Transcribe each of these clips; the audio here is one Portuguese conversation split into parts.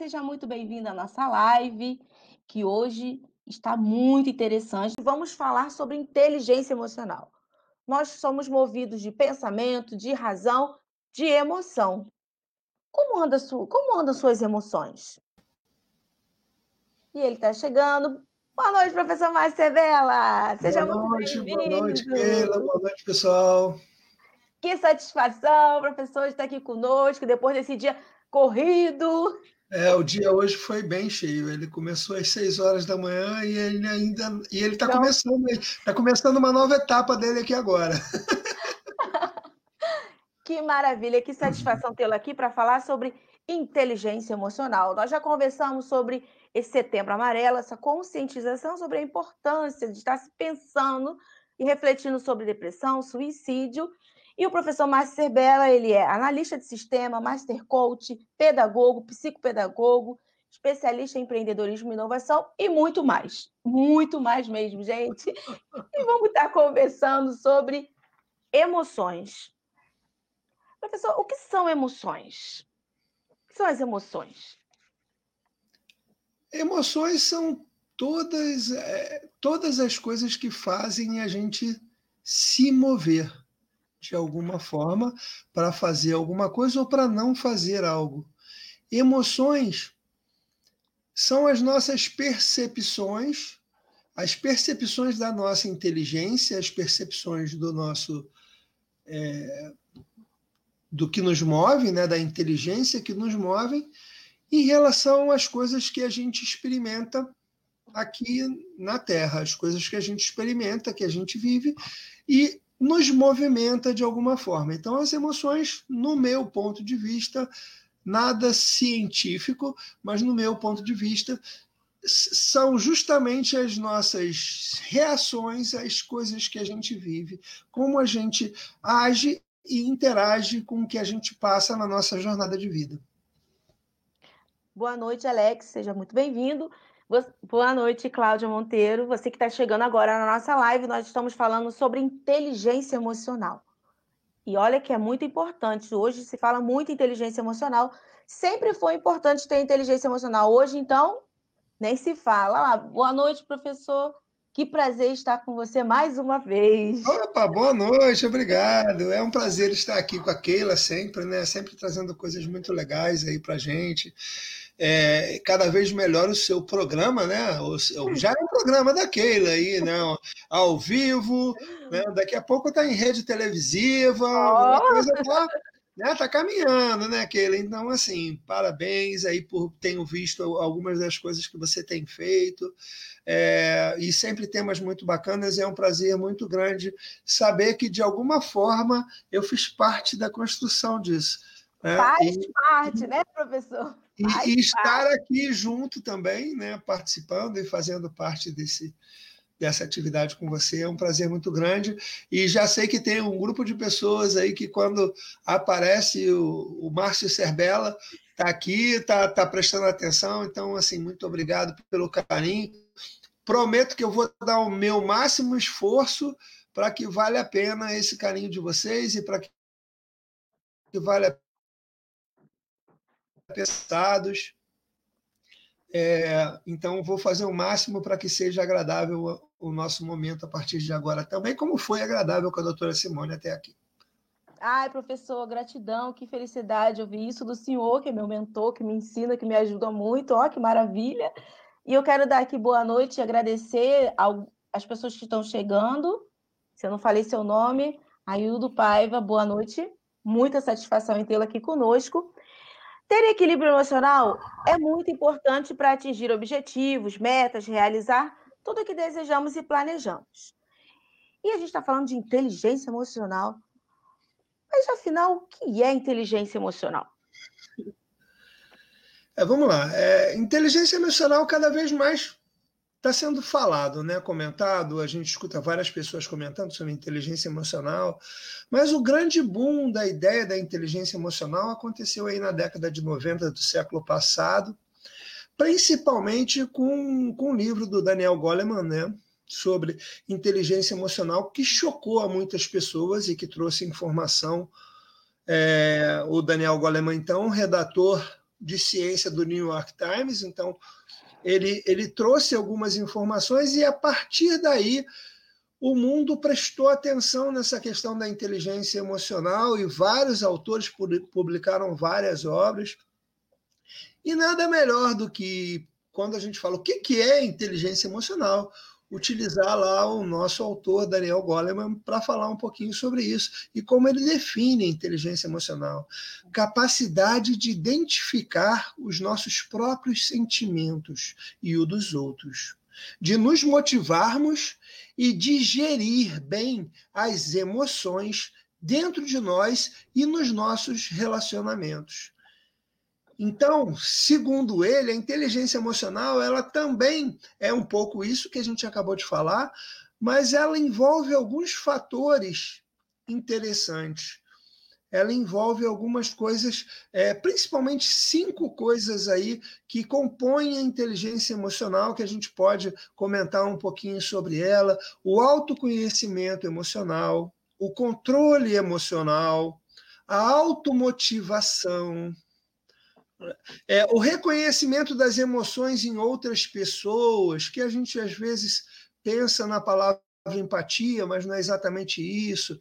seja muito bem-vindo à nossa live, que hoje está muito interessante. Vamos falar sobre inteligência emocional. Nós somos movidos de pensamento, de razão, de emoção. Como andam suas emoções? E ele está chegando. Boa noite, professor Márcio Bela. Seja muito Boa noite, bem-vindo. Keila. Boa noite, pessoal. Que satisfação, professor, estar aqui conosco depois desse dia corrido. O dia hoje foi bem cheio. Ele começou às 6 horas da manhã e ele está Não. começando uma nova etapa dele aqui agora. Que maravilha, que satisfação tê-lo aqui para falar sobre inteligência emocional. Nós já conversamos sobre esse Setembro Amarelo, essa conscientização sobre a importância de estar se pensando e refletindo sobre depressão, suicídio. E o professor Márcio Serbella, ele é analista de sistema, master coach, pedagogo, psicopedagogo, especialista em empreendedorismo e inovação e muito mais mesmo, gente. E vamos estar conversando sobre emoções. Professor, o que são emoções? O que são as emoções? Emoções são todas as coisas que fazem a gente se mover de alguma forma para fazer alguma coisa ou para não fazer algo. Emoções são as nossas percepções, as percepções da nossa inteligência, as percepções do que nos move, né, da inteligência que nos move, em relação às coisas que a gente experimenta aqui na Terra, as coisas que a gente experimenta, que a gente vive e nos movimenta de alguma forma. Então, as emoções, no meu ponto de vista, nada científico, mas no meu ponto de vista, são justamente as nossas reações às coisas que a gente vive, como a gente age e interage com o que a gente passa na nossa jornada de vida. Boa noite, Alex, seja muito bem-vindo. Boa noite, Cláudia Monteiro. Você que está chegando agora na nossa live, nós estamos falando sobre inteligência emocional. E olha que é muito importante, hoje se fala muito em inteligência emocional, sempre foi importante ter inteligência emocional. Hoje, então, nem se fala. Boa noite, professor. Que prazer estar com você mais uma vez. Opa, boa noite, obrigado. É um prazer estar aqui com a Keila sempre, né? Sempre trazendo coisas muito legais aí pra gente. Cada vez melhor o seu programa, né? Já é um programa da Keila aí, né? Ao vivo, né? Daqui a pouco tá em rede televisiva, a coisa tá, né? Tá caminhando, né, Keila? Então, assim, parabéns aí por tenho visto algumas das coisas que você tem feito. E sempre temas muito bacanas, e é um prazer muito grande saber que, de alguma forma, eu fiz parte da construção disso. Né? Faz parte, né, professor? E estar aqui junto também, né, participando e fazendo parte dessa atividade com você é um prazer muito grande. E já sei que tem um grupo de pessoas aí que, quando aparece o Márcio Serbella, está aqui, está prestando atenção. Então, assim, muito obrigado pelo carinho. Prometo que eu vou dar o meu máximo esforço para que valha a pena esse carinho de vocês e para que valha a pena pensados. Então, vou fazer o máximo para que seja agradável o nosso momento a partir de agora também, como foi agradável com a doutora Simone até aqui. Ai, professor, gratidão, que felicidade ouvir isso do senhor, que é meu mentor, que me ensina, que me ajuda muito. Ó, que maravilha! E eu quero dar aqui boa noite e agradecer às pessoas que estão chegando. Se eu não falei seu nome, Aildo Paiva, boa noite. Muita satisfação em tê-la aqui conosco. Ter equilíbrio emocional é muito importante para atingir objetivos, metas, realizar tudo o que desejamos e planejamos. E a gente está falando de inteligência emocional. Mas, afinal, o que é inteligência emocional? Vamos lá. Inteligência emocional cada vez mais está sendo falado, né, comentado, a gente escuta várias pessoas comentando sobre inteligência emocional, mas o grande boom da ideia da inteligência emocional aconteceu aí na década de 90 do século passado, principalmente com o livro do Daniel Goleman, né, sobre inteligência emocional, que chocou a muitas pessoas e que trouxe informação. O Daniel Goleman, então, redator de ciência do New York Times, então ele trouxe algumas informações e, a partir daí, o mundo prestou atenção nessa questão da inteligência emocional e vários autores publicaram várias obras. E nada melhor do que, quando a gente fala o que é inteligência emocional, utilizar lá o nosso autor, Daniel Goleman, para falar um pouquinho sobre isso e como ele define a inteligência emocional. Capacidade de identificar os nossos próprios sentimentos e o dos outros, de nos motivarmos e digerir bem as emoções dentro de nós e nos nossos relacionamentos. Então, segundo ele, a inteligência emocional, ela também é um pouco isso que a gente acabou de falar, mas ela envolve alguns fatores interessantes. Ela envolve algumas coisas, principalmente 5 coisas aí que compõem a inteligência emocional, que a gente pode comentar um pouquinho sobre ela: o autoconhecimento emocional, o controle emocional, a automotivação, o reconhecimento das emoções em outras pessoas, que a gente às vezes pensa na palavra empatia, mas não é exatamente isso.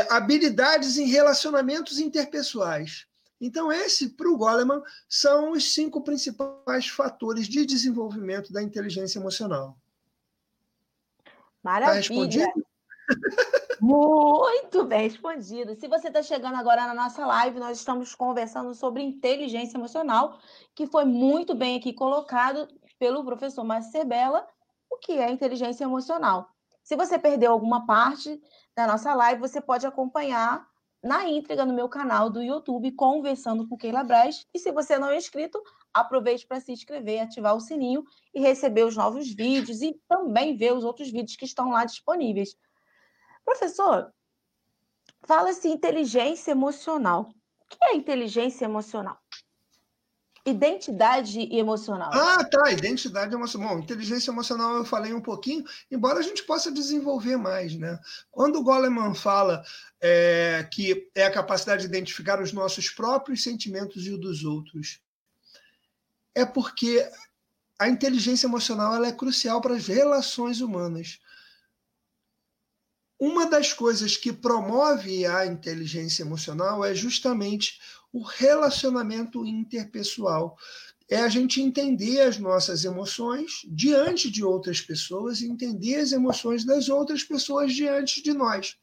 Habilidades em relacionamentos interpessoais. Então, para o Goleman, são os 5 principais fatores de desenvolvimento da inteligência emocional. Maravilha! Tá respondido? Muito bem respondido. Se você está chegando agora na nossa live, nós estamos conversando sobre inteligência emocional, que foi muito bem aqui colocado pelo professor Márcio Serbella, o que é inteligência emocional. Se você perdeu alguma parte da nossa live, você pode acompanhar na íntegra no meu canal do YouTube, Conversando com Keila Braz. E se você não é inscrito, aproveite para se inscrever, ativar o sininho e receber os novos vídeos e também ver os outros vídeos que estão lá disponíveis. Professor, fala-se inteligência emocional. O que é inteligência emocional? Identidade emocional. Tá, identidade emocional. Bom, inteligência emocional eu falei um pouquinho, embora a gente possa desenvolver mais, né? Quando o Goleman fala que é a capacidade de identificar os nossos próprios sentimentos e os dos outros, é porque a inteligência emocional ela é crucial para as relações humanas. Uma das coisas que promove a inteligência emocional é justamente o relacionamento interpessoal. É a gente entender as nossas emoções diante de outras pessoas e entender as emoções das outras pessoas diante de nós,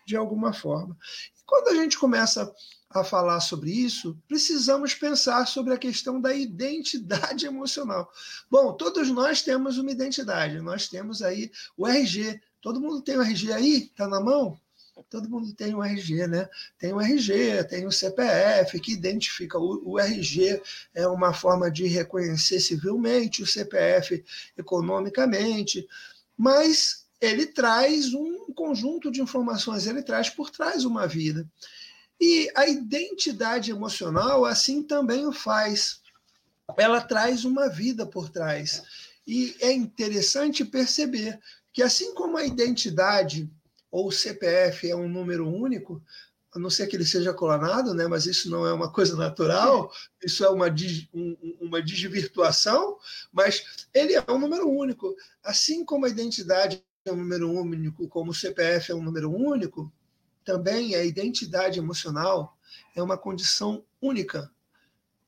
de alguma forma. E quando a gente começa a falar sobre isso, precisamos pensar sobre a questão da identidade emocional. Bom, todos nós temos uma identidade, nós temos aí o RG. Todo mundo tem o RG aí? Está na mão? Todo mundo tem o RG, né? Tem o RG, tem o CPF, que identifica. O RG é uma forma de reconhecer civilmente, o CPF economicamente, mas ele traz um conjunto de informações, ele traz por trás uma vida. E a identidade emocional, assim também o faz. Ela traz uma vida por trás. E é interessante perceber que, assim como a identidade ou o CPF é um número único, a não ser que ele seja clonado, né? Mas isso não é uma coisa natural, isso é uma desvirtuação, mas ele é um número único. Assim como a identidade é um número único, como o CPF é um número único, também a identidade emocional é uma condição única.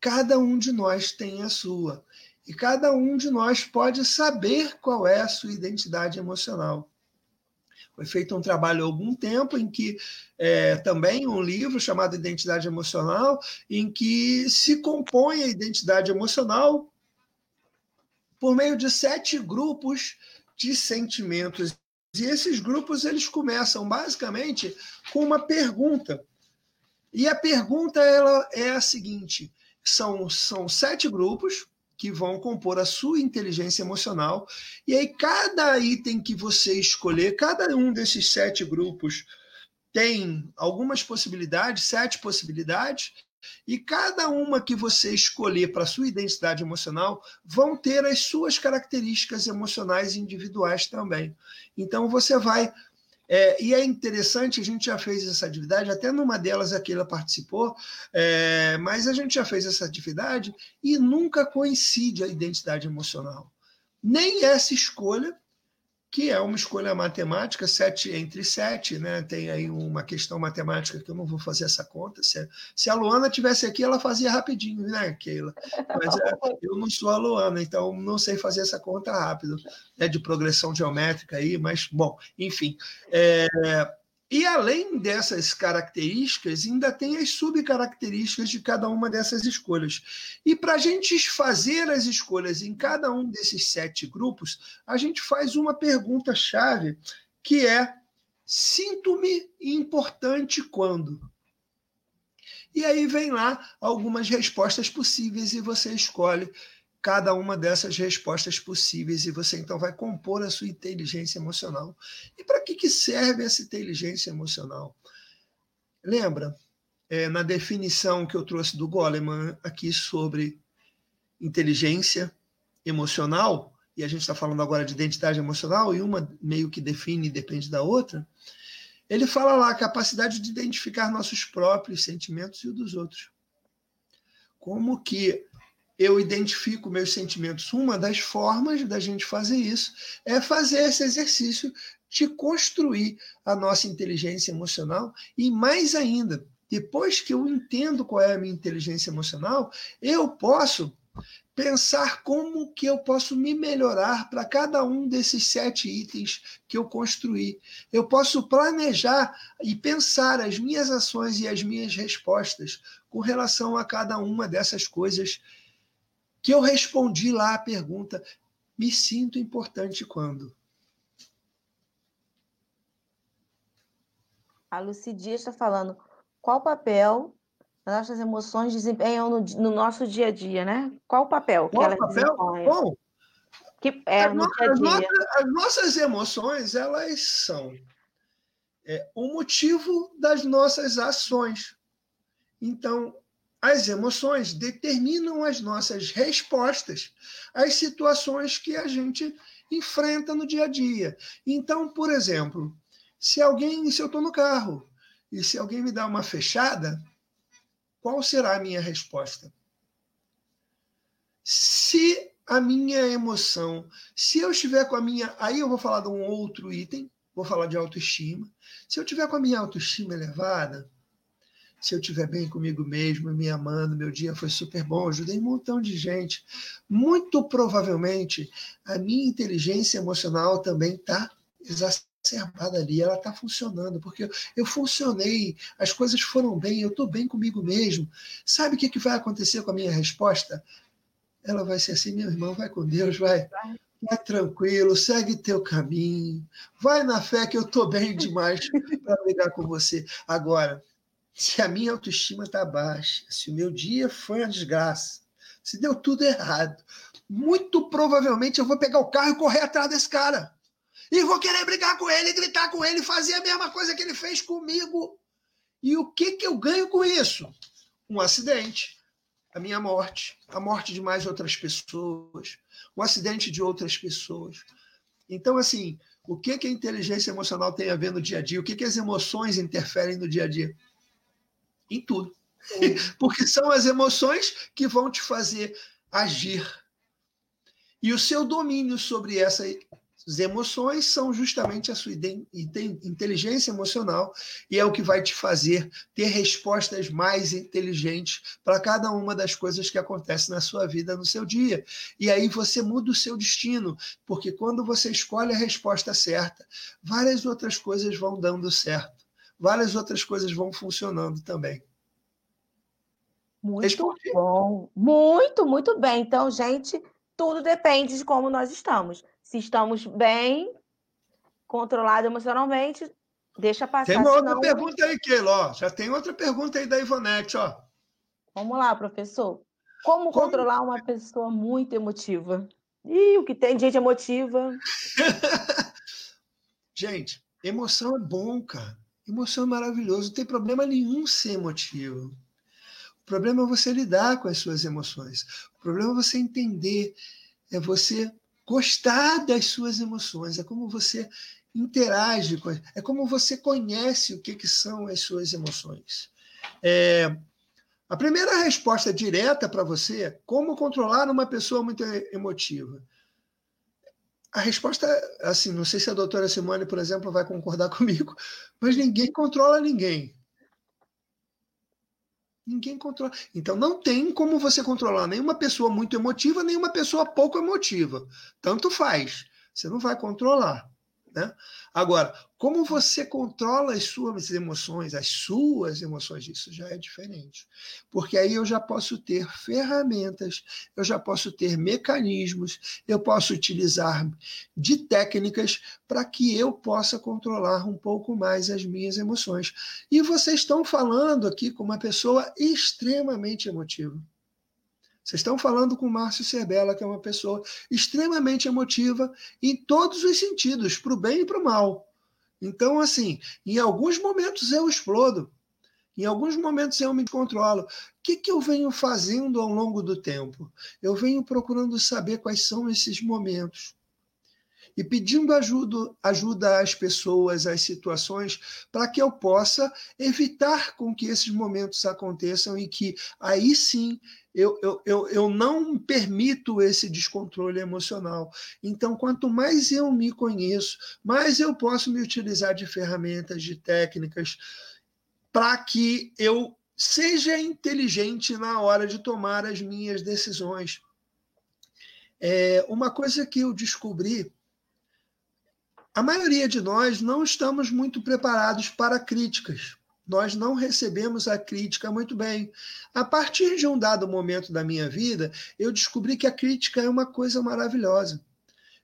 Cada um de nós tem a sua. E cada um de nós pode saber qual é a sua identidade emocional. Foi feito um trabalho há algum tempo em que também um livro chamado Identidade Emocional, em que se compõe a identidade emocional por meio de 7 grupos de sentimentos. E esses grupos eles começam basicamente com uma pergunta. E a pergunta ela é a seguinte: são 7 grupos que vão compor a sua inteligência emocional, e aí cada item que você escolher, cada um desses 7 grupos tem algumas possibilidades, 7 possibilidades, e cada uma que você escolher para a sua identidade emocional vão ter as suas características emocionais individuais também. Então você vai E é interessante, a gente já fez essa atividade, até numa delas aqui ela participou, mas a gente já fez essa atividade e nunca coincide a identidade emocional. Nem essa escolha, que é uma escolha matemática, 7 entre 7, né? Tem aí uma questão matemática que eu não vou fazer essa conta. Se a Luana tivesse aqui, ela fazia rapidinho, né, Keila? Mas eu não sou a Luana, então não sei fazer essa conta rápido, né, de progressão geométrica aí, mas, bom, enfim. E além dessas características, ainda tem as subcaracterísticas de cada uma dessas escolhas. E para a gente fazer as escolhas em cada um desses 7 grupos, a gente faz uma pergunta-chave, que é: sinto-me importante quando? E aí vem lá algumas respostas possíveis e você escolhe cada uma dessas respostas possíveis e você então vai compor a sua inteligência emocional. E para que serve essa inteligência emocional? Lembra, na definição que eu trouxe do Goleman aqui sobre inteligência emocional, e a gente está falando agora de identidade emocional, e uma meio que define e depende da outra, ele fala lá a capacidade de identificar nossos próprios sentimentos e os dos outros. Como que eu identifico meus sentimentos? Uma das formas da gente fazer isso é fazer esse exercício de construir a nossa inteligência emocional e, mais ainda, depois que eu entendo qual é a minha inteligência emocional, eu posso pensar como que eu posso me melhorar para cada um desses 7 itens que eu construí. Eu posso planejar e pensar as minhas ações e as minhas respostas com relação a cada uma dessas coisas que eu respondi lá a pergunta: me sinto importante quando? A Lucy Dias está falando qual papel as nossas emoções desempenham no nosso dia a dia, né? Qual o papel que Qual o elas papel? desempenham? Bom, Que é no dia a dia. as nossas emoções, elas são o motivo das nossas ações. Então, as emoções determinam as nossas respostas às situações que a gente enfrenta no dia a dia. Então, por exemplo, se eu estou no carro e se alguém me dá uma fechada, qual será a minha resposta? Se a minha emoção, se eu estiver com a minha, aí eu vou falar de um outro item, vou falar de autoestima. Se eu tiver com a minha autoestima elevada, se eu estiver bem comigo mesmo, me amando, meu dia foi super bom, ajudei um montão de gente, muito provavelmente a minha inteligência emocional também está exacerbada ali, ela está funcionando, porque eu funcionei, as coisas foram bem, eu estou bem comigo mesmo. Sabe o que vai acontecer com a minha resposta? Ela vai ser assim: meu irmão, vai com Deus, vai tranquilo, segue teu caminho, vai na fé que eu estou bem demais para brigar com você. Agora, se a minha autoestima está baixa, se o meu dia foi uma desgraça, se deu tudo errado, muito provavelmente eu vou pegar o carro e correr atrás desse cara. E vou querer brigar com ele, gritar com ele, fazer a mesma coisa que ele fez comigo. E o que eu ganho com isso? Um acidente, a minha morte, a morte de mais outras pessoas, um acidente de outras pessoas. Então, assim, o que a inteligência emocional tem a ver no dia a dia? O que as emoções interferem no dia a dia? Em tudo. Porque são as emoções que vão te fazer agir. E o seu domínio sobre essas emoções são justamente a sua inteligência emocional, e é o que vai te fazer ter respostas mais inteligentes para cada uma das coisas que acontecem na sua vida, no seu dia. E aí você muda o seu destino, porque quando você escolhe a resposta certa, várias outras coisas vão dando certo, várias outras coisas vão funcionando também. Muito bom. Muito, muito bem. Então, gente, tudo depende de como nós estamos. Se estamos bem, controlados emocionalmente, deixa passar. Tem uma outra pergunta aí, Keila. Já tem outra pergunta aí da Ivonete, ó. Vamos lá, professor. Como controlar uma pessoa muito emotiva? Ih, o que tem de gente emotiva? Gente, emoção é bom, cara. Emoção é maravilhoso. Não tem problema nenhum ser emotivo. O problema é você lidar com as suas emoções. O problema é você entender, é você gostar das suas emoções. É como você interage com... É como você conhece o que são as suas emoções. A primeira resposta direta para você é como controlar uma pessoa muito emotiva. A resposta, assim, não sei se a doutora Simone, por exemplo, vai concordar comigo, mas ninguém controla ninguém. Ninguém controla. Então, não tem como você controlar nenhuma pessoa muito emotiva, nem uma pessoa pouco emotiva. Tanto faz. Você não vai controlar. Né? Agora, como você controla as suas emoções, isso já é diferente. Porque aí eu já posso ter ferramentas, eu já posso ter mecanismos, eu posso utilizar de técnicas para que eu possa controlar um pouco mais as minhas emoções. E vocês estão falando aqui com uma pessoa extremamente emotiva. Vocês estão falando com o Márcio Serbella, que é uma pessoa extremamente emotiva em todos os sentidos, para o bem e para o mal. Então, assim, em alguns momentos eu explodo, em alguns momentos eu me controlo. O que eu venho fazendo ao longo do tempo? Eu venho procurando saber quais são esses momentos e pedindo ajuda às pessoas, às situações, para que eu possa evitar com que esses momentos aconteçam e que aí sim eu não permito esse descontrole emocional. Então, quanto mais eu me conheço, mais eu posso me utilizar de ferramentas, de técnicas, para que eu seja inteligente na hora de tomar as minhas decisões. Uma coisa que eu descobri, a maioria de nós não estamos muito preparados para críticas. Nós não recebemos a crítica muito bem. A partir de um dado momento da minha vida, eu descobri que a crítica é uma coisa maravilhosa.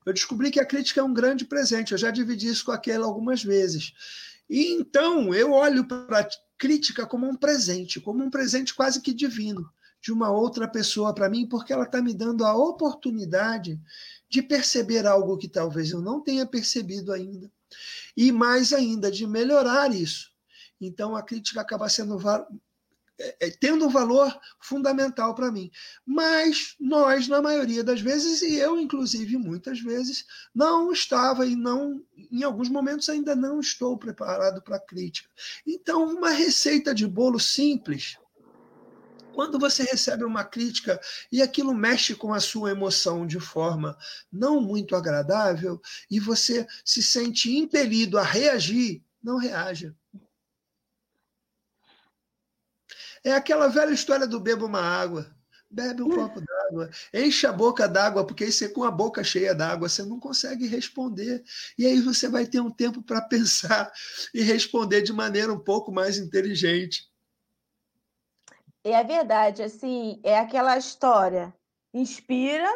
Eu descobri que a crítica é um grande presente. Eu já dividi isso com aquela algumas vezes. E então eu olho para a crítica como um presente quase que divino, de uma outra pessoa para mim, porque ela está me dando a oportunidade de perceber algo que talvez eu não tenha percebido ainda. E mais ainda, de melhorar isso. Então a crítica acaba sendo tendo um valor fundamental para mim. Mas nós, na maioria das vezes, e eu, inclusive, muitas vezes, não estava e não, em alguns momentos, ainda não estou preparado para a crítica. Então, uma receita de bolo simples. Quando você recebe uma crítica e aquilo mexe com a sua emoção de forma não muito agradável e você se sente impelido a reagir, não reaja. É aquela velha história do beba uma água. Bebe um copo d'água, enche a boca d'água, porque aí você com a boca cheia d'água, você não consegue responder. E aí você vai ter um tempo para pensar e responder de maneira um pouco mais inteligente. É verdade, assim, é aquela história. Inspira,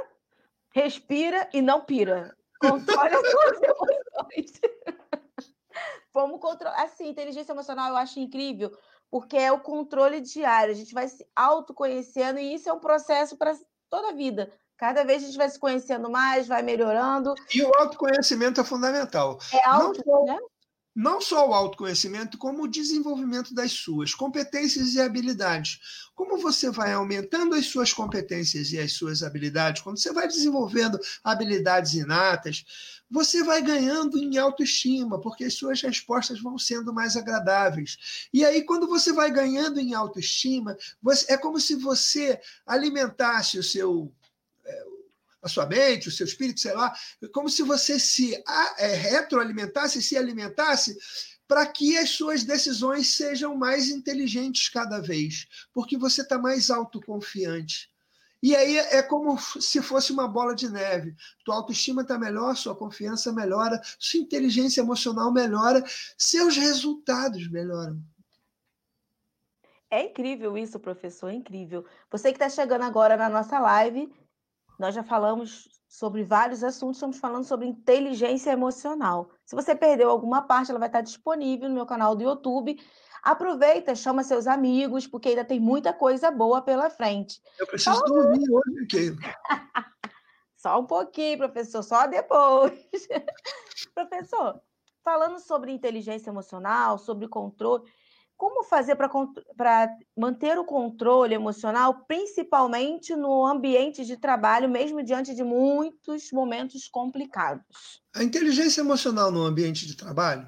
respira e não pira. Controle as suas emoções. Vamos controlar. Assim, inteligência emocional eu acho incrível, porque é o controle diário. A gente vai se autoconhecendo e isso é um processo para toda a vida. Cada vez a gente vai se conhecendo mais, vai melhorando. E o autoconhecimento é fundamental. É Não auto, só né? Não só o autoconhecimento, como o desenvolvimento das suas competências e habilidades. Como você vai aumentando as suas competências e as suas habilidades, quando você vai desenvolvendo habilidades inatas, você vai ganhando em autoestima, porque as suas respostas vão sendo mais agradáveis. E aí, quando você vai ganhando em autoestima, é como se você alimentasse a sua mente, o seu espírito, sei lá, como se você se retroalimentasse, se alimentasse para que as suas decisões sejam mais inteligentes cada vez, porque você está mais autoconfiante. E aí é como se fosse uma bola de neve. Tua autoestima está melhor, sua confiança melhora, sua inteligência emocional melhora, seus resultados melhoram. É incrível isso, professor, é incrível. Você que está chegando agora na nossa live, nós já falamos sobre vários assuntos, estamos falando sobre inteligência emocional. Se você perdeu alguma parte, ela vai estar disponível no meu canal do YouTube. Aproveita, chama seus amigos, porque ainda tem muita coisa boa pela frente. Eu preciso dormir hoje, Keila. Só um pouquinho, professor, só depois. Professor, falando sobre inteligência emocional, sobre controle, como fazer para manter o controle emocional, principalmente no ambiente de trabalho, mesmo diante de muitos momentos complicados? A inteligência emocional no ambiente de trabalho,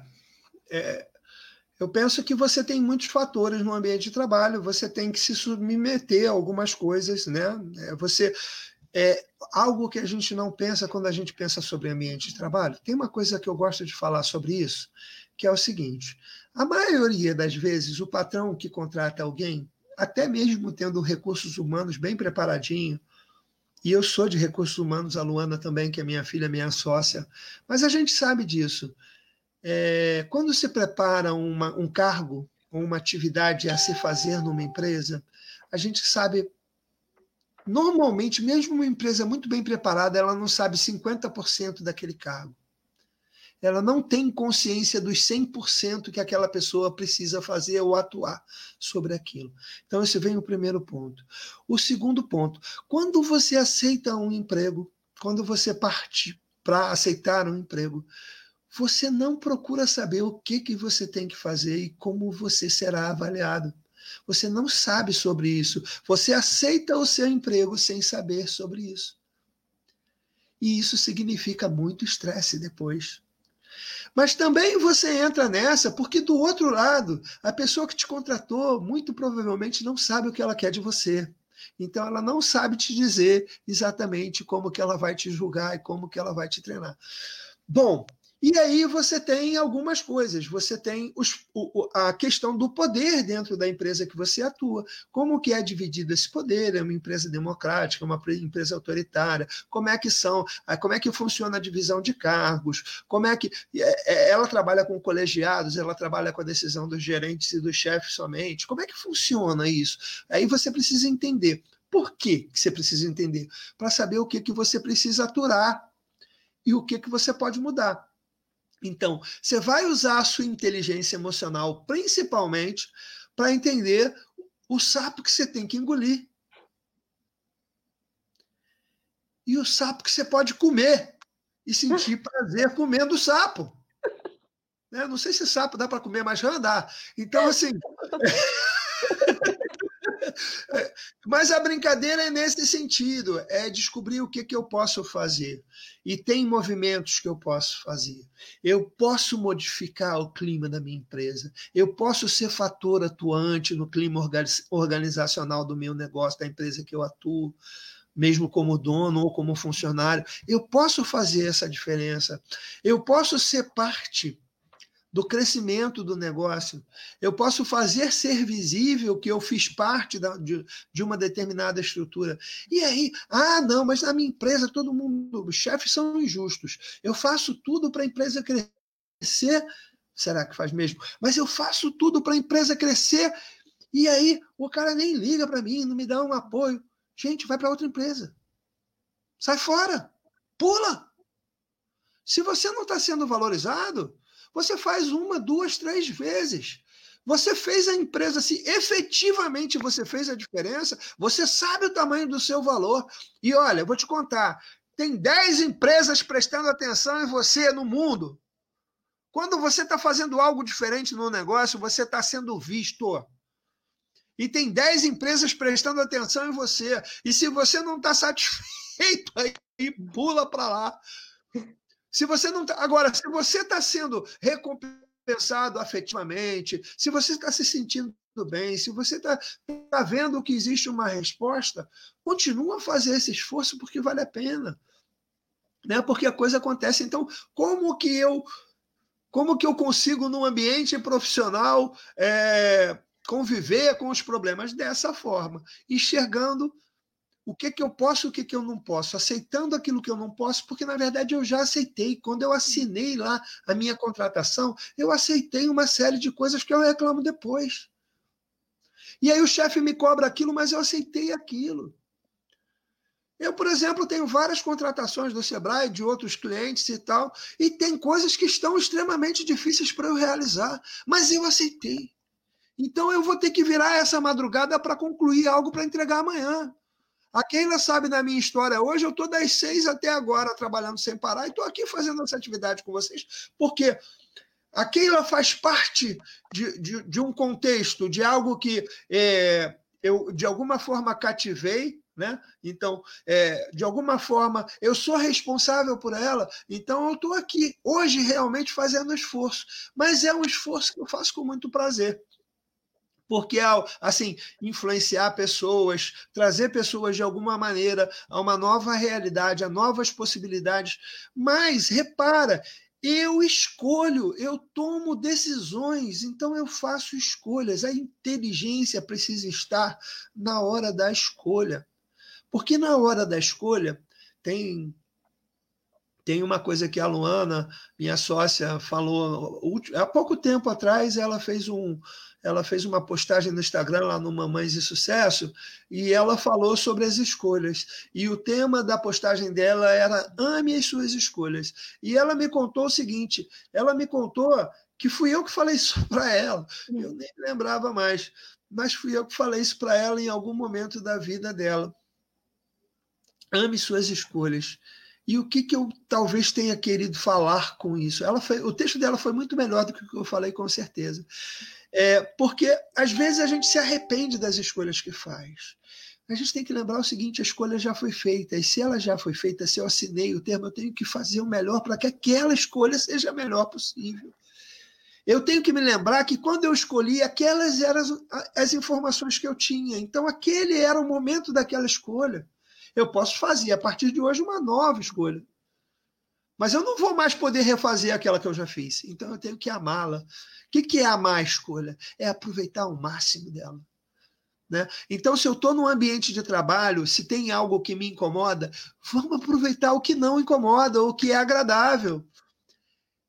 eu penso que você tem muitos fatores no ambiente de trabalho, você tem que se submeter a algumas coisas, né? Algo que a gente não pensa quando a gente pensa sobre ambiente de trabalho. Tem uma coisa que eu gosto de falar sobre isso, que é o seguinte: a maioria das vezes, o patrão que contrata alguém, até mesmo tendo recursos humanos bem preparadinho, e eu sou de recursos humanos, a Luana também, que é minha filha, minha sócia, mas a gente sabe disso. Quando se prepara um cargo ou uma atividade a se fazer numa empresa, a gente sabe, normalmente, mesmo uma empresa muito bem preparada, ela não sabe 50% daquele cargo. Ela não tem consciência dos 100% que aquela pessoa precisa fazer ou atuar sobre aquilo. Então, esse vem o primeiro ponto. O segundo ponto: quando você aceita um emprego, quando você parte para aceitar um emprego, você não procura saber o que você tem que fazer e como você será avaliado. Você não sabe sobre isso. Você aceita o seu emprego sem saber sobre isso. E isso significa muito estresse depois. Mas também você entra nessa porque, do outro lado, a pessoa que te contratou muito provavelmente não sabe o que ela quer de você. Então, ela não sabe te dizer exatamente como que ela vai te julgar e como que ela vai te treinar. Bom, e aí você tem algumas coisas. Você tem a questão do poder dentro da empresa que você atua. Como que é dividido esse poder? É uma empresa democrática, uma empresa autoritária? Como é que funciona a divisão de cargos? Como é que ela trabalha com colegiados? Ela trabalha com a decisão dos gerentes e dos chefes somente? Como é que funciona isso? Aí você precisa entender. Por que você precisa entender? Para saber o que você precisa aturar e o que você pode mudar. Então, você vai usar a sua inteligência emocional principalmente para entender o sapo que você tem que engolir. E o sapo que você pode comer e sentir prazer comendo o sapo. Não sei se sapo dá para comer, mas já dá. Então, assim... Mas a brincadeira é nesse sentido, é descobrir o que eu posso fazer. E tem movimentos que eu posso fazer. Eu posso modificar o clima da minha empresa. Eu posso ser fator atuante no clima organizacional do meu negócio, da empresa que eu atuo, mesmo como dono ou como funcionário. Eu posso fazer essa diferença. Eu posso ser parte do crescimento do negócio. Eu posso fazer ser visível que eu fiz parte de uma determinada estrutura. E aí, não, mas na minha empresa todo mundo, os chefes são injustos. Eu faço tudo para a empresa crescer. Será que faz mesmo? Mas eu faço tudo para a empresa crescer e aí o cara nem liga para mim, não me dá um apoio. Gente, vai para outra empresa. Sai fora. Pula. Se você não está sendo valorizado, você faz 1, 2, 3 vezes. Você fez a empresa, se efetivamente você fez a diferença, você sabe o tamanho do seu valor. E olha, eu vou te contar, tem 10 empresas prestando atenção em você no mundo. Quando você está fazendo algo diferente no negócio, você está sendo visto. E tem 10 empresas prestando atenção em você. E se você não está satisfeito, aí pula para lá. Se você não tá... Agora, se você está sendo recompensado afetivamente, se você está se sentindo bem, se você está vendo que existe uma resposta, continua a fazer esse esforço porque vale a pena. Né? Porque a coisa acontece. Então, como que eu consigo, num ambiente profissional, conviver com os problemas dessa forma? Enxergando o que eu posso e o que eu não posso, aceitando aquilo que eu não posso, porque, na verdade, eu já aceitei. Quando eu assinei lá a minha contratação, eu aceitei uma série de coisas que eu reclamo depois. E aí o chefe me cobra aquilo, mas eu aceitei aquilo. Eu, por exemplo, tenho várias contratações do Sebrae, de outros clientes e tal, e tem coisas que estão extremamente difíceis para eu realizar, mas eu aceitei. Então eu vou ter que virar essa madrugada para concluir algo para entregar amanhã. A Keila sabe da minha história hoje, eu estou das 6 até agora trabalhando sem parar e estou aqui fazendo essa atividade com vocês, porque A Keila faz parte de um contexto, de algo que eu, de alguma forma, cativei, né? Então, de alguma forma, eu sou responsável por ela, então eu estou aqui, hoje, realmente fazendo esforço. Mas é um esforço que eu faço com muito prazer. Porque, assim, influenciar pessoas, trazer pessoas de alguma maneira a uma nova realidade, a novas possibilidades. Mas, repara, eu escolho, eu tomo decisões, então eu faço escolhas. A inteligência precisa estar na hora da escolha. Porque na hora da escolha tem uma coisa que a Luana, minha sócia, falou há pouco tempo atrás. Ela fez uma postagem no Instagram, lá no Mamães de Sucesso, e ela falou sobre as escolhas. E o tema da postagem dela era ame as suas escolhas. E ela me contou o seguinte, ela me contou que fui eu que falei isso para ela. Eu nem lembrava mais, mas fui eu que falei isso para ela em algum momento da vida dela. Ame suas escolhas. E o que eu talvez tenha querido falar com isso? O texto dela foi muito melhor do que o que eu falei, com certeza. Porque, às vezes, a gente se arrepende das escolhas que faz. A gente tem que lembrar o seguinte, a escolha já foi feita, e se ela já foi feita, se eu assinei o termo, eu tenho que fazer o melhor para que aquela escolha seja a melhor possível. Eu tenho que me lembrar que, quando eu escolhi, aquelas eram as informações que eu tinha. Então, aquele era o momento daquela escolha. Eu posso fazer, a partir de hoje, uma nova escolha. Mas eu não vou mais poder refazer aquela que eu já fiz. Então eu tenho que amá-la. O que é amar a escolha? É aproveitar o máximo dela. Né? Então, se eu estou num ambiente de trabalho, se tem algo que me incomoda, vamos aproveitar o que não incomoda, o que é agradável.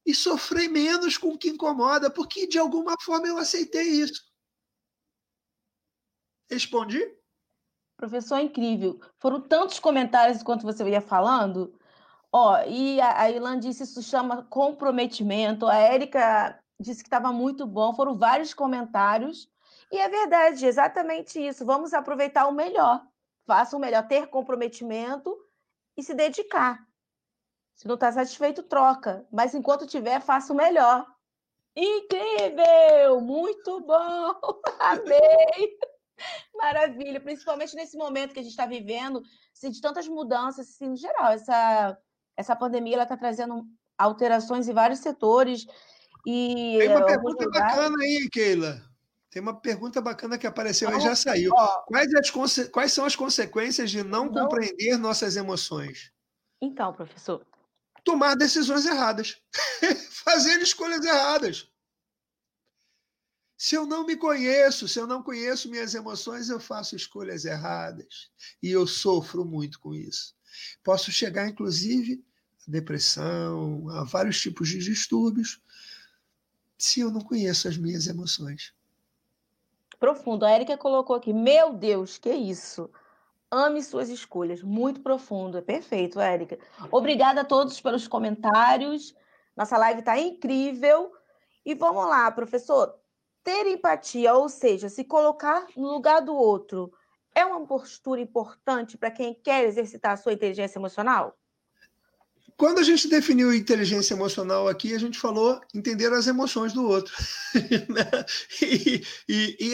E sofrer menos com o que incomoda, porque de alguma forma eu aceitei isso. Respondi? Professor, é incrível. Foram tantos comentários enquanto você ia falando. E a Ilan disse isso chama comprometimento. A Érica disse que estava muito bom. Foram vários comentários. E é verdade, exatamente isso. Vamos aproveitar o melhor. Faça o melhor, ter comprometimento e se dedicar. Se não está satisfeito, troca. Mas enquanto tiver, faça o melhor. Incrível! Muito bom! Amei! Maravilha! Principalmente nesse momento que a gente está vivendo, assim, de tantas mudanças, assim, no geral. Essa pandemia está trazendo alterações em vários setores e Tem uma alguns pergunta lugares. bacana aí, Keila. Tem uma pergunta bacana que apareceu e já Vamos, saiu. ó, Quais são as consequências de não não... compreender nossas emoções? Então, professor. Tomar decisões erradas. Fazer escolhas erradas. Se eu não me conheço, se eu não conheço minhas emoções, eu faço escolhas erradas. E eu sofro muito com isso. Posso chegar, inclusive, a depressão, a vários tipos de distúrbios, se eu não conheço as minhas emoções. Profundo. A Erika colocou aqui. Meu Deus, que isso? Ame suas escolhas. Muito profundo. É perfeito, Érica. Obrigada a todos pelos comentários. Nossa live está incrível. E vamos lá, professor. Ter empatia, ou seja, se colocar no lugar do outro, é uma postura importante para quem quer exercitar a sua inteligência emocional? Quando a gente definiu inteligência emocional aqui, a gente falou entender as emoções do outro.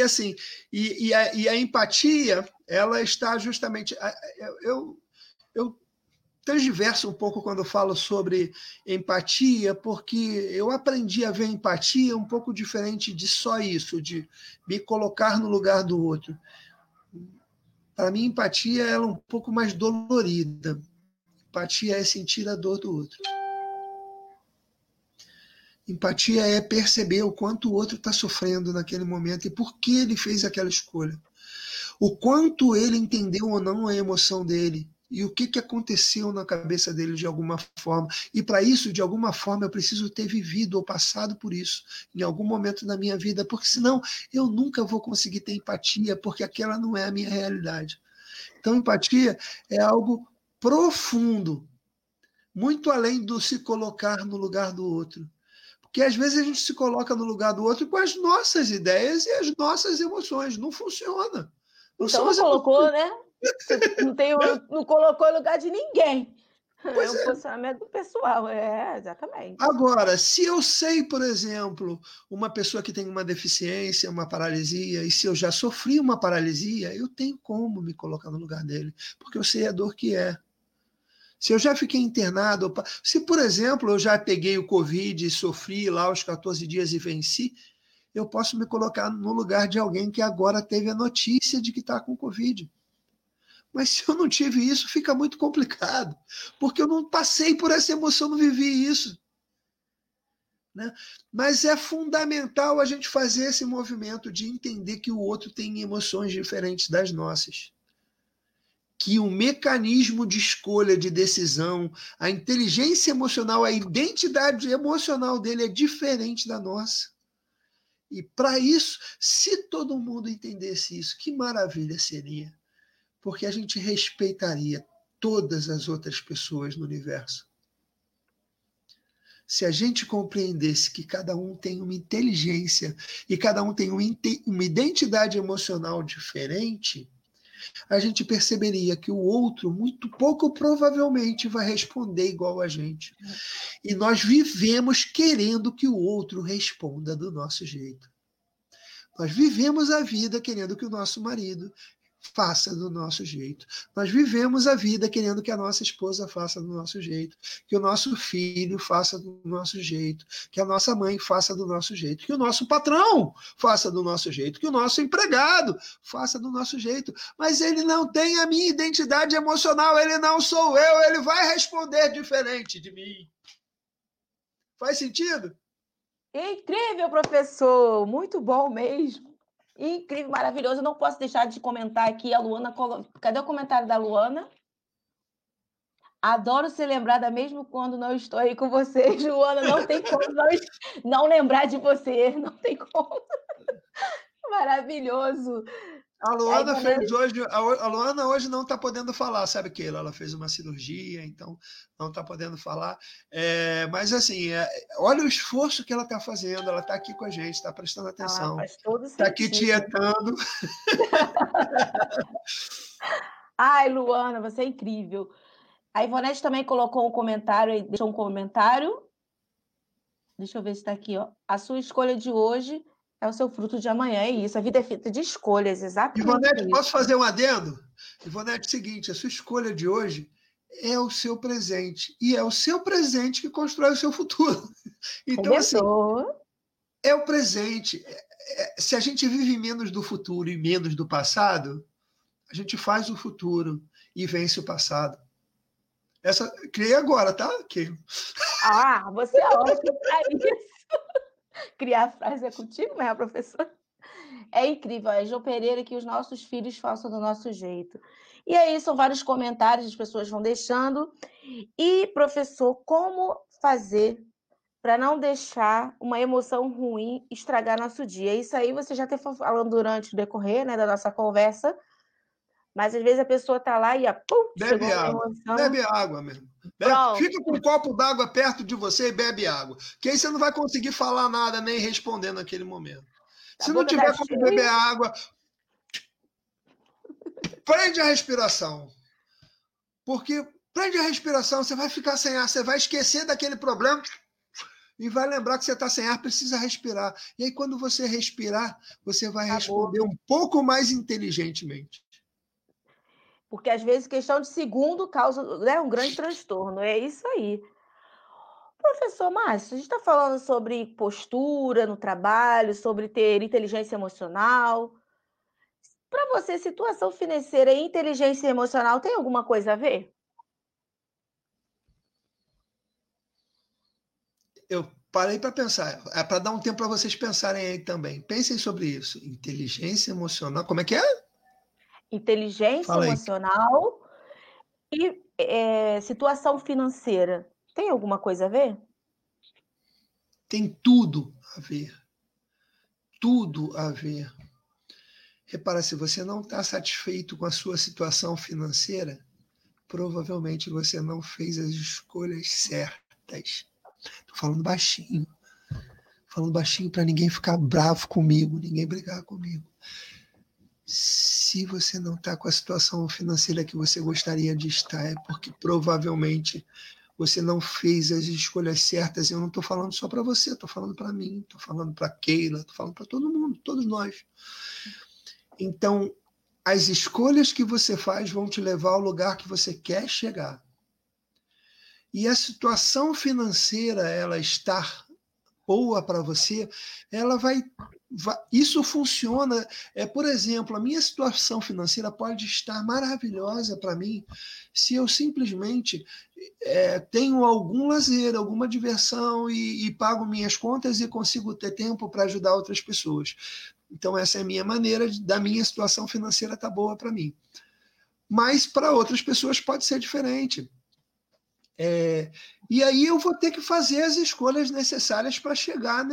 Assim, a empatia, ela está justamente... Eu transverso um pouco quando falo sobre empatia, porque eu aprendi a ver empatia um pouco diferente de só isso, de me colocar no lugar do outro. Para mim, empatia ela é um pouco mais dolorida. Empatia é sentir a dor do outro. Empatia é perceber o quanto o outro está sofrendo naquele momento e por que ele fez aquela escolha. O quanto ele entendeu ou não a emoção dele e o que aconteceu na cabeça dele de alguma forma. E para isso, de alguma forma, eu preciso ter vivido ou passado por isso em algum momento da minha vida, porque senão eu nunca vou conseguir ter empatia, porque aquela não é a minha realidade. Então, empatia é algo profundo, muito além do se colocar no lugar do outro. Porque às vezes a gente se coloca no lugar do outro com as nossas ideias e as nossas emoções. Não funciona. Não Então são não as colocou, emoções. né? Você não colocou em lugar de ninguém. É um posicionamento pessoal, exatamente. Agora, se eu sei, por exemplo, uma pessoa que tem uma deficiência, uma paralisia, e se eu já sofri uma paralisia, eu tenho como me colocar no lugar dele, porque eu sei a dor que é. Se eu já fiquei internado, se, por exemplo, eu já peguei o Covid e sofri lá os 14 dias e venci, eu posso me colocar no lugar de alguém que agora teve a notícia de que está com Covid. Mas se eu não tive isso, fica muito complicado, porque eu não passei por essa emoção, não vivi isso. Né? Mas é fundamental a gente fazer esse movimento de entender que o outro tem emoções diferentes das nossas. Que o mecanismo de escolha, de decisão, a inteligência emocional, a identidade emocional dele é diferente da nossa. E para isso, se todo mundo entendesse isso, que maravilha seria. Porque a gente respeitaria todas as outras pessoas no universo. Se a gente compreendesse que cada um tem uma inteligência e cada um tem uma identidade emocional diferente, a gente perceberia que o outro, muito pouco provavelmente, vai responder igual a gente. E nós vivemos querendo que o outro responda do nosso jeito. Nós vivemos a vida querendo que o nosso marido faça do nosso jeito. Nós vivemos a vida querendo que a nossa esposa faça do nosso jeito, que o nosso filho faça do nosso jeito, que a nossa mãe faça do nosso jeito, que o nosso patrão faça do nosso jeito, que o nosso empregado faça do nosso jeito. Mas ele não tem a minha identidade emocional, ele não sou eu, ele vai responder diferente de mim. Faz sentido? Incrível, professor! Muito bom mesmo. Incrível, maravilhoso. Eu não posso deixar de comentar aqui a Luana. Cadê o comentário da Luana? Adoro ser lembrada mesmo quando não estou aí com você, Luana. Não tem como não lembrar de você. Não tem como. Maravilhoso. A Luana fez hoje. A Luana hoje não está podendo falar, sabe, Keila? Ela fez uma cirurgia, então não está podendo falar. Mas assim, olha o esforço que ela está fazendo. Ela está aqui com a gente, está prestando atenção. Faz todo está aqui sentido. tietando. Ai, Luana, você é incrível. A Ivonete também colocou um comentário, deixou um comentário. Deixa eu ver se está aqui, ó. A sua escolha de hoje é o seu fruto de amanhã. É isso. A vida é feita de escolhas, exatamente. Ivonete, posso fazer um adendo? Ivonete, é o seguinte: a sua escolha de hoje é o seu presente. E é o seu presente que constrói o seu futuro. Então, assim, é o presente. Se a gente vive menos do futuro e menos do passado, a gente faz o futuro e vence o passado. Essa criei agora, tá? Você é ótimo para isso. Criar frase é contigo, né, professora? É incrível. É João Pereira, que os nossos filhos façam do nosso jeito. E aí, são vários comentários, as pessoas vão deixando. E, professor, como fazer para não deixar uma emoção ruim estragar nosso dia? Isso aí você já esteve falando durante o decorrer, né, da nossa conversa, mas às vezes a pessoa está lá e bebe água. Emoção. Bebe água mesmo. Fica com um copo d'água perto de você e bebe água. Que aí você não vai conseguir falar nada nem responder naquele momento. Se não tiver como beber água, prende a respiração. Porque prende a respiração, você vai ficar sem ar, você vai esquecer daquele problema e vai lembrar que você está sem ar, precisa respirar. E aí, quando você respirar, você vai responder um pouco mais inteligentemente. Porque, às vezes, questão de segundo causa, né, um grande transtorno. É isso aí. Professor Márcio, a gente está falando sobre postura no trabalho, sobre ter inteligência emocional. Para você, situação financeira e inteligência emocional tem alguma coisa a ver? Eu parei para pensar. É para dar um tempo para vocês pensarem aí também. Pensem sobre isso. Inteligência emocional. Como é que é? Inteligência emocional e situação financeira. Tem alguma coisa a ver? Tem tudo a ver. Tudo a ver. Repara, se você não está satisfeito com a sua situação financeira, provavelmente você não fez as escolhas certas. Estou falando baixinho. Falando baixinho para ninguém ficar bravo comigo, ninguém brigar comigo. Se se você não está com a situação financeira que você gostaria de estar, é porque provavelmente você não fez as escolhas certas. Eu não estou falando só para você, estou falando para mim, estou falando para Keila, estou falando para todo mundo, todos nós. Então, as escolhas que você faz vão te levar ao lugar que você quer chegar. E a situação financeira, ela estar boa para você, ela vai. Isso funciona. Por exemplo, a minha situação financeira pode estar maravilhosa para mim se eu simplesmente tenho algum lazer, alguma diversão e pago minhas contas e consigo ter tempo para ajudar outras pessoas. Então, essa é a minha maneira da minha situação financeira estar boa para mim. Mas para outras pessoas pode ser diferente. E aí eu vou ter que fazer as escolhas necessárias para chegar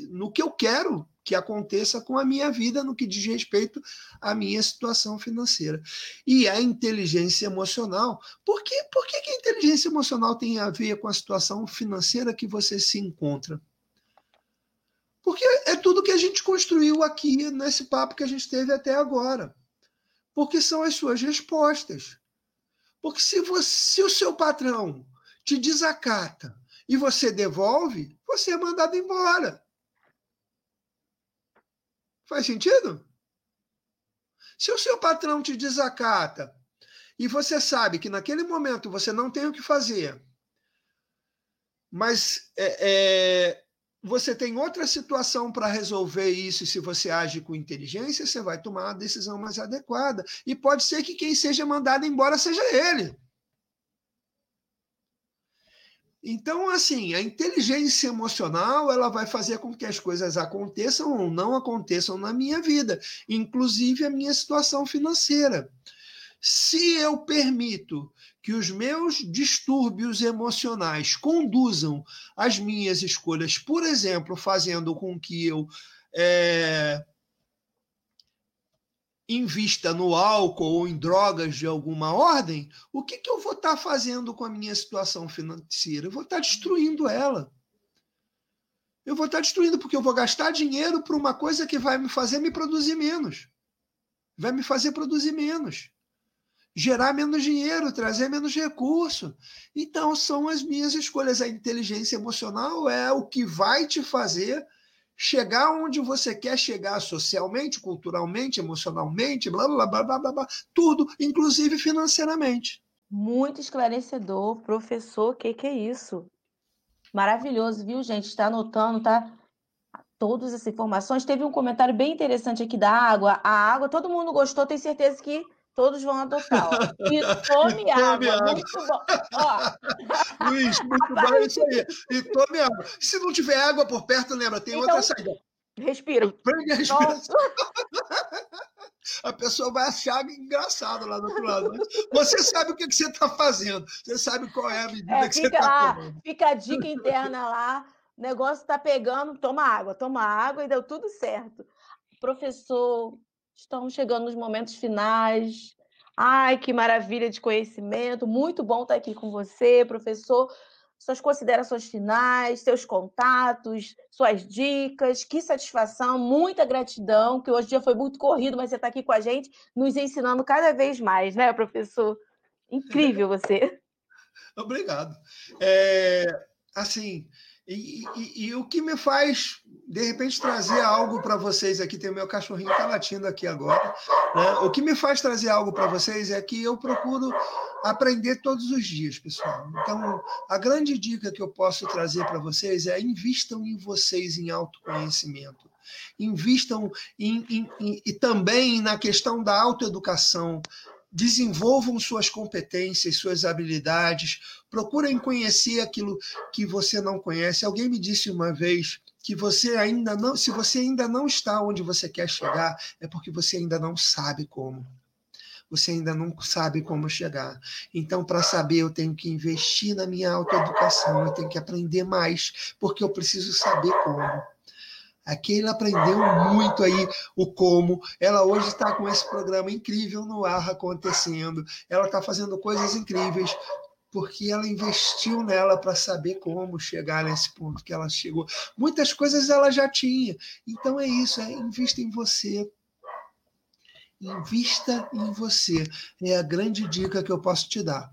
no que eu quero que aconteça com a minha vida no que diz respeito à minha situação financeira. E a inteligência emocional, por que a inteligência emocional tem a ver com a situação financeira que você se encontra? Porque é tudo que a gente construiu aqui nesse papo que a gente teve até agora. Porque são as suas respostas. Porque se o seu patrão te desacata e você devolve, você é mandado embora. Faz sentido? Se o seu patrão te desacata e você sabe que naquele momento você não tem o que fazer, mas você tem outra situação para resolver isso, e se você age com inteligência, você vai tomar a decisão mais adequada. E pode ser que quem seja mandado embora seja ele. Então, assim, a inteligência emocional, ela vai fazer com que as coisas aconteçam ou não aconteçam na minha vida, inclusive a minha situação financeira. Se eu permito que os meus distúrbios emocionais conduzam as minhas escolhas, por exemplo, fazendo com que eu invista no álcool ou em drogas de alguma ordem, o que eu vou estar fazendo com a minha situação financeira? Eu vou estar destruindo ela. Eu vou estar destruindo porque eu vou gastar dinheiro para uma coisa que vai me fazer me produzir menos. Vai me fazer produzir menos. Gerar menos dinheiro, trazer menos recurso. Então, são as minhas escolhas. A inteligência emocional é o que vai te fazer chegar onde você quer chegar socialmente, culturalmente, emocionalmente, blá, blá, blá, blá, blá, blá, tudo, inclusive financeiramente. Muito esclarecedor, professor, que é isso? Maravilhoso, viu, gente? Está anotando, tá? Todas essas informações. Teve um comentário bem interessante aqui da água. A água, todo mundo gostou, tenho certeza que todos vão adotar, ó. E tome água, muito bom. Ó. Luiz, muito bom, é isso aí. E tome água. Se não tiver água por perto, lembra, tem então, outra saída. Respira. Prende a respiração. A pessoa vai achar engraçado lá do outro lado. Você sabe o que você está fazendo. Você sabe qual é a medida que você está tomando. Fica a dica interna lá. O negócio está pegando, toma água e deu tudo certo. Professor, estamos chegando nos momentos finais. Ai, que maravilha de conhecimento. Muito bom estar aqui com você, professor. Suas considerações finais, seus contatos, suas dicas. Que satisfação, muita gratidão, que hoje o dia foi muito corrido, mas você está aqui com a gente, nos ensinando cada vez mais, né, professor? Incrível você. Obrigado. Assim, e o que me faz, de repente, trazer algo para vocês aqui, tem o meu cachorrinho que está latindo aqui agora, né? O que me faz trazer algo para vocês é que eu procuro aprender todos os dias, pessoal. Então, a grande dica que eu posso trazer para vocês é: invistam em vocês em autoconhecimento. Invistam e também na questão da autoeducação. Desenvolvam suas competências, suas habilidades, procurem conhecer aquilo que você não conhece. Alguém me disse uma vez que se você ainda não está onde você quer chegar, é porque você ainda não sabe como. Você ainda não sabe como chegar. Então, para saber, eu tenho que investir na minha autoeducação, eu tenho que aprender mais, porque eu preciso saber como. A Keila aprendeu muito aí o como. Ela hoje está com esse programa incrível no ar acontecendo. Ela está fazendo coisas incríveis porque ela investiu nela para saber como chegar nesse ponto que ela chegou. Muitas coisas ela já tinha. Então é isso, invista em você. invista em você. É a grande dica que eu posso te dar.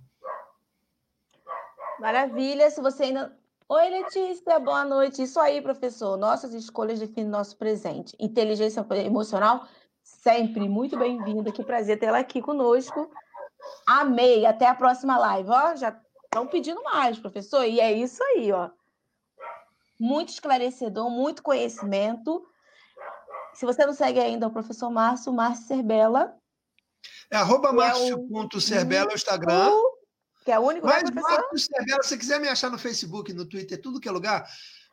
Maravilha. Se você ainda... Oi, Letícia, boa noite. Isso aí, professor. Nossas escolhas definem nosso presente. Inteligência emocional, sempre muito bem-vinda. Que prazer tê-la aqui conosco. Amei. Até a próxima live. Ó, já estão pedindo mais, professor. E é isso aí, ó. Muito esclarecedor, muito conhecimento. Se você não segue ainda o professor Márcio Cerbela. É @Márcio.Cerbela é o Instagram. Que é o único, Mas né, professor? Márcio Cerbela, se você quiser me achar no Facebook, no Twitter, tudo que é lugar,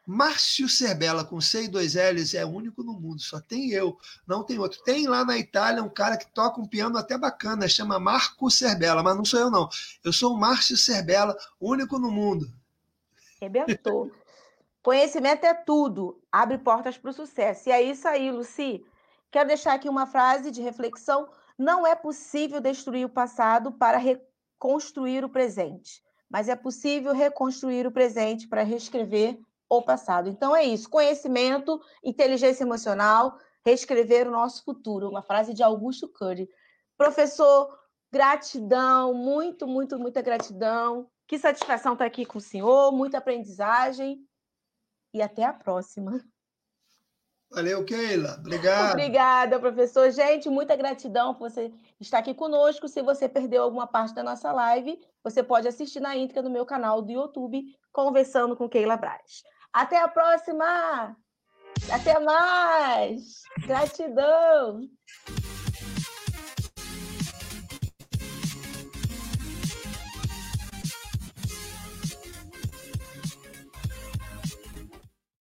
Márcio Cerbela, com C e 2 L's, é o único no mundo, só tem eu, não tem outro. Tem lá na Itália um cara que toca um piano até bacana, chama Marco Cerbela, mas não sou eu não. Eu sou o Márcio Cerbela, único no mundo. Arrebentou. Conhecimento é tudo, abre portas para o sucesso. E é isso aí, Lucy. Quero deixar aqui uma frase de reflexão. Não é possível destruir o passado para reconstruir o presente, mas é possível reconstruir o presente para reescrever o passado. Então é isso, conhecimento, inteligência emocional, reescrever o nosso futuro. Uma frase de Augusto Cury. Professor, gratidão, muita gratidão. Que satisfação estar aqui com o senhor, muita aprendizagem. E até a próxima. Valeu, Keila. Obrigado. Obrigada, professor. Gente, muita gratidão por você estar aqui conosco. Se você perdeu alguma parte da nossa live, você pode assistir na íntegra no meu canal do YouTube, Conversando com Keila Braz. Até a próxima! Até mais! Gratidão!